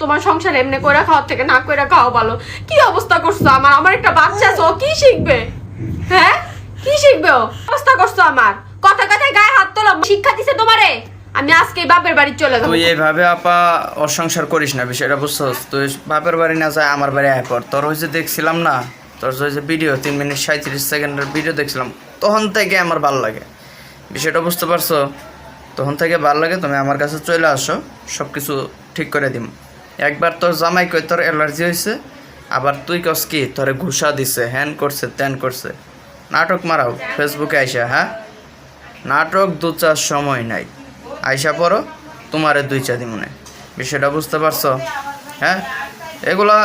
তোমার সংসার এমনি কইরা খাওয়ার থেকে না কইরা খাওয়া ভালো। কি অবস্থা করছো আমার? আমার একটা বাচ্চা আছে, ও কি শিখবে? হ্যাঁ, কি শিখবে ও? অবস্থা করছো আমার। কথা কথায় গায়ে হাত তোলা শিক্ষা দিছে তোমারে? আমি আজকে বাপের বাড়ি চলে যাবো। তুই এইভাবে আপা অসংসার করিস না, বিষয়টা বুঝছস? তুই বাপের বাড়ি না যায় আমার বাড়ি আয় পর। তোর হয়েছে দেখছিলাম না, তোর হয়েছে ভিডিও 3 মিনিট 37 সেকেন্ডের ভিডিও দেখছিলাম, তখন থেকে আমার ভালো লাগে। বিষয়টা বুঝতে পারছো? তখন থেকে ভালো লাগে। তুমি আমার কাছে চলে আসো, সব কিছু ঠিক করে দিম। একবার তোর জামাই কই তোর অ্যালার্জি হয়েছে, আবার তুই কস কি তোরে ঘুষা দিছে, হ্যান করছে ত্যান করছে। নাটক মারাও ফেসবুকে আইসা, হ্যাঁ? নাটক দু চার সময় নাই, আইসা পড়ো, তোমারে 2 চা দিমনে। বিষয়টা বুঝতে পারছো? হ্যাঁ, এগুলা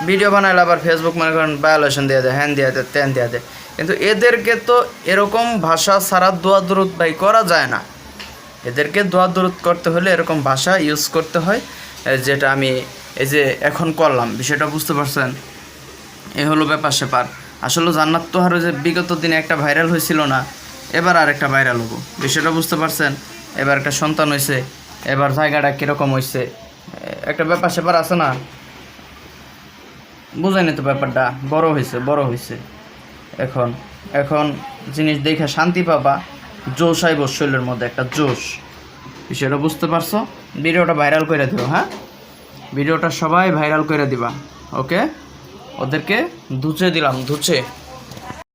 ভিডিও বানাইলে আবার ফেসবুক মনে করেন ভায়োলেশন দিয়ে দেয়, হ্যান দিয়ে দেয়, ত্যান দিয়ে দেয়। কিন্তু এদেরকে তো এরকম ভাষা ছাড়া দোয়া দরুদ ভাই করা যায় না। এদেরকে দোয়া দরুদ করতে হলে এরকম ভাষা ইউজ করতে হয়, যেটা আমি এই যে এখন করলাম। বিষয়টা বুঝতে পারছেন? এ হলো ব্যাপার স্যাপার। আসলে জান্নাত তোহারও যে বিগত দিনে একটা ভাইরাল হয়েছিল না, এবার আর একটা ভাইরাল হবো। বিষয়টা বুঝতে পারছেন? এবার একটা সন্তান হয়েছে, এবার জায়গাটা কীরকম হয়েছে, একটা ব্যাপার স্যাপার আছে না, বুঝাইনি তো ব্যাপারটা। বড় হয়েছে এখন এখন জিনিস দেখে শান্তি পাবা, জোশ আইব শরীরের মধ্যে, একটা জোশ। বিষয়টা বুঝতে পারছো? ভিডিওটা ভাইরাল করে দিও, হ্যাঁ? ভিডিওটা সবাই ভাইরাল করে দিবা, ওকে? ওদেরকে ধুচে দিলাম, ধুচে।